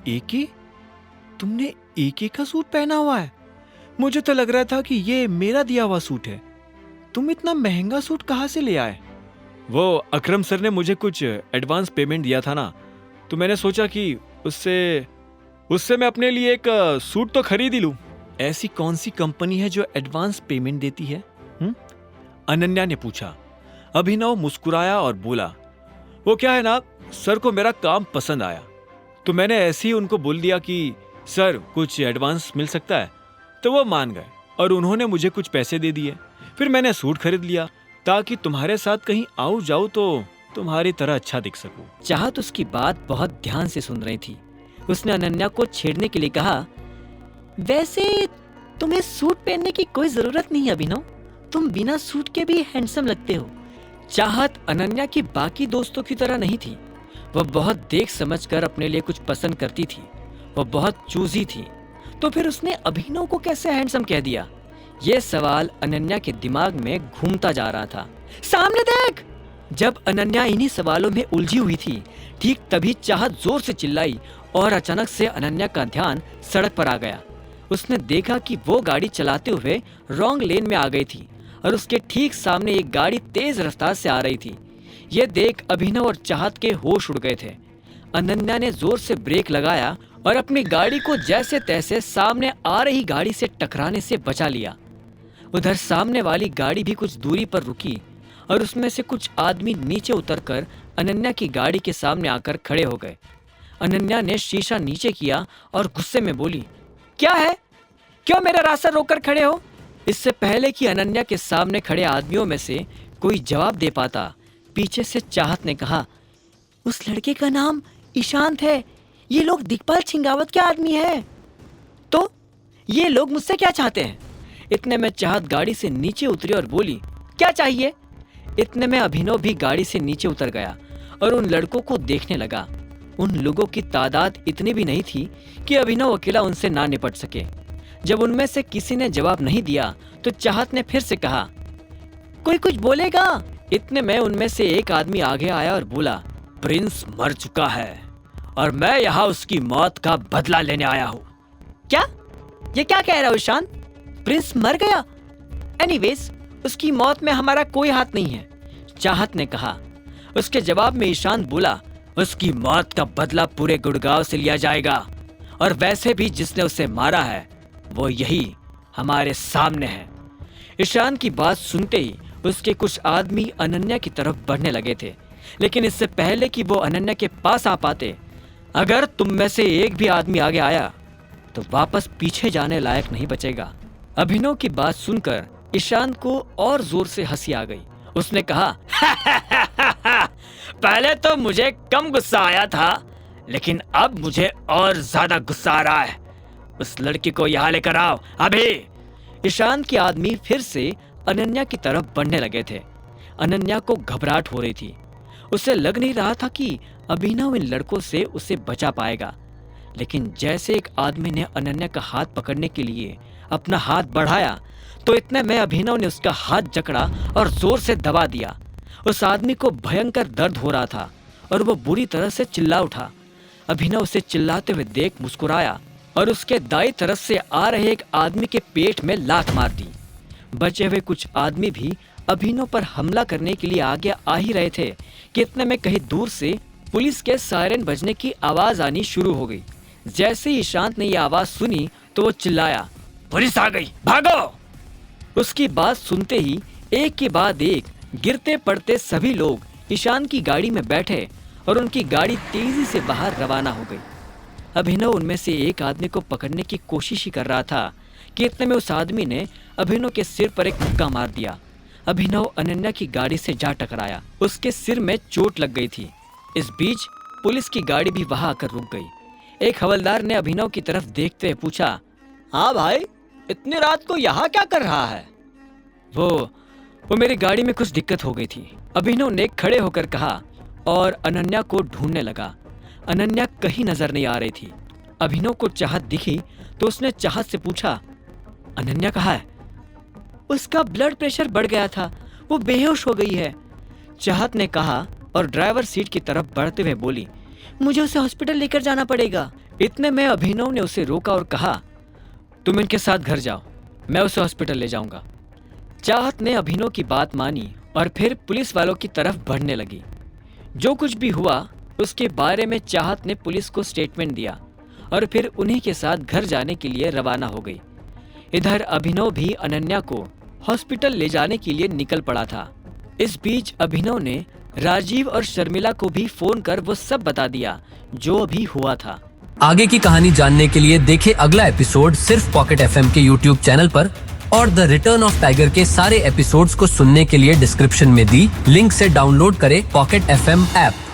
एके? तुमने एके का सूट पहना हुआ है? मुझे तो लग रहा था कि ये मेरा दिया हुआ सूट है। तुम इतना महंगा सूट कहाँ से ले आए? वो अकरम सर ने मुझे कुछ एडवांस पेमेंट दिया था ना, तो मैंने सोचा कि उससे मैं अपने लिए एक सूट तो खरीद ही लूं। ऐसी कौन सी कंपनी है जो एडवांस पेमेंट देती है? अनन्या ने पूछा। अभिनव मुस्कुराया और बोला, वो क्या है ना, सर को मेरा काम पसंद आया, तो मैंने ऐसे ही उनको बोल दिया कि सर कुछ एडवांस मिल सकता है, तो वो मान गए और उन्होंने मुझे कुछ पैसे दे दिए। फिर मैंने सूट खरीद लिया ताकि तुम्हारे साथ कहीं आऊं जाऊं तो तुम्हारी तरह अच्छा दिख सकूं। चाहत उसकी बात बहुत ध्यान से सुन रही थी। उसने अनन्या को छेड़ने के लिए कहा, वैसे तुम्हें सूट पहनने की कोई जरूरत नहीं है अभिनव, तुम बिना सूट के भी हैंडसम लगते हो। चाहत अनन्या की बाकी दोस्तों की तरह नहीं थी। वह बहुत देख समझकर अपने लिए कुछ पसंद करती थी। वह बहुत चूजी थी। तो फिर उसने अभिनव को कैसे हैंडसम कह दिया? यह सवाल अनन्या के दिमाग में घूमता जा रहा था। सामने देख! जब अनन्या इन्हीं सवालों में उलझी हुई थी, ठीक तभी चाहत जोर से चिल्लाई और अचानक से अनन्या का ध्यान सड़क पर आ गया। उसने देखा कि वो गाड़ी चलाते हुए रॉन्ग लेन में आ गई थी और उसके ठीक सामने एक गाड़ी तेज रफ्तार से आ रही थी। यह देख अभिनव और चाहत के होश उड़ गए थे। अनन्या ने जोर से ब्रेक लगाया और अपनी गाड़ी को जैसे तैसे सामने आ रही गाड़ी से टकराने से बचा लिया। उधर सामने वाली गाड़ी भी कुछ दूरी पर रुकी और उसमें से कुछ आदमी नीचे उतरकर अनन्या की गाड़ी के सामने आकर खड़े हो गए। अनन्या ने शीशा नीचे किया और गुस्से में बोली, क्या है? क्यों मेरा रास्ता रोककर खड़े हो? इससे पहले कि अनन्या के सामने खड़े आदमियों में से कोई जवाब दे पाता, पीछे से चाहत ने कहा, उस लड़के का नाम ईशांत है। ये लोग दिग्पाल छिंगावत के आदमी है। तो ये लोग मुझसे क्या चाहते हैं? इतने में चाहत गाड़ी से नीचे उतरी और बोली, क्या चाहिए? इतने में अभिनव भी गाड़ी से नीचे उतर गया और उन लड़कों को देखने लगा। उन लोगों की तादाद इतनी भी नहीं थी कि अभिनव अकेला उनसे ना निपट सके। जब उनमें से किसी ने जवाब नहीं दिया तो चाहत ने फिर से कहा, कोई कुछ बोलेगा? इतने में उनमें से एक आदमी आगे आया और बोला, प्रिंस मर चुका है और मैं यहाँ उसकी मौत का बदला लेने आया हूँ। क्या? ये क्या कह रहा हो ईशान? प्रिंस मर गया? एनीवेज, उसकी मौत में हमारा कोई हाथ नहीं है, चाहत ने कहा। उसके जवाब में ईशान बोला, उसकी मौत का बदला पूरे गुड़गांव से लिया जाएगा और वैसे भी जिसने उसे मारा है वो यही हमारे सामने है। ईशान की बात सुनते ही उसके कुछ आदमी अनन्या की तरफ बढ़ने लगे थे, लेकिन इससे पहले कि वो अनन्या के पास आ पाते, अगर तुम में से एक भी आदमी आगे आया तो वापस पीछे जाने लायक नहीं बचेगा। अभिनव की बात सुनकर ईशान को और जोर से हंसी आ गई। उसने कहा, पहले तो मुझे कम गुस्सा आया था, लेकिन अब मुझे और ज्यादा गुस्सा आ रहा है। उस लड़की को यहाँ लेकर आओ अभी। ईशान के आदमी फिर से अनन्या की तरफ बढ़ने लगे थे। अनन्या को घबराहट हो रही थी। उसे लग नहीं रहा था कि अभिनव इन लड़कों से उसे बचा पाएगा, लेकिन जैसे एक आदमी ने अनन्या का हाथ पकड़ने के लिए अपना हाथ बढ़ाया तो इतने में अभिनव ने उसका हाथ जकड़ा और जोर से दबा दिया। उस आदमी को भयंकर दर्द हो रहा था और वो बुरी तरह से चिल्ला उठा। अभिनव उसे चिल्लाते हुए देख मुस्कुराया और उसके दाईं तरफ से आ रहे एक आदमी के पेट में लात मार दी। बचे हुए कुछ आदमी भी अभिनव पर हमला करने के लिए आगे आ ही रहे थे कि इतने में कहीं दूर से पुलिस के सायरन बजने की आवाज आनी शुरू हो गई। जैसे ही ईशांत ने यह आवाज सुनी तो वो चिल्लाया, पुलिस आ गई, भागो! उसकी बात सुनते ही एक के बाद एक गिरते पड़ते सभी लोग ईशान की गाड़ी में बैठे और उनकी गाड़ी तेजी से बाहर रवाना हो गई। अभिनव उनमें से एक आदमी को पकड़ने की कोशिश ही कर रहा था कि इतने में उस आदमी ने अभिनव के सिर पर एक मुक्का मार दिया। अभिनव अनन्या की गाड़ी से जा टकराया। उसके सिर में चोट लग गई थी। इस बीच पुलिस की गाड़ी भी वहां आकर रुक गई। एक हवलदार ने अभिनव की तरफ देखते हुए पूछा, हाँ भाई, इतनी रात को यहाँ क्या कर रहा है? वो मेरी गाड़ी में कुछ दिक्कत हो गई थी, अभिनव ने खड़े होकर कहा और अनन्या को ढूंढने लगा। अनन्या कहीं नजर नहीं आ रही थी। अभिनव को चाहत दिखी तो उसने चाहत से पूछा, अनन्या कहाँ है? उसका ब्लड प्रेशर बढ़ गया था, वो बेहोश हो गई है, चाहत ने कहा और ड्राइवर सीट की तरफ बढ़ते हुए बोली, मुझे उसे हॉस्पिटल लेकर जाना पड़ेगा। इतने में अभिनव ने उसे रोका और कहा, तुम इनके साथ घर जाओ, मैं उसे हॉस्पिटल ले जाऊंगा। चाहत ने अभिनव की बात मानी और फिर पुलिस वालों की तरफ बढ़ने लगी। जो कुछ भी हुआ उसके बारे में चाहत ने पुलिस को स्टेटमेंट दिया और फिर उन्हीं के साथ घर जाने के लिए रवाना हो गई। इधर अभिनव भी अनन्या को हॉस्पिटल ले जाने के लिए निकल पड़ा था। इस बीच अभिनव ने राजीव और शर्मिला को भी फोन कर वो सब बता दिया जो अभी हुआ था। आगे की कहानी जानने के लिए देखें अगला एपिसोड सिर्फ पॉकेट एफएम के यूट्यूब चैनल पर, और द रिटर्न ऑफ टाइगर के सारे एपिसोड्स को सुनने के लिए डिस्क्रिप्शन में दी लिंक से डाउनलोड करें पॉकेट एफएम ऐप।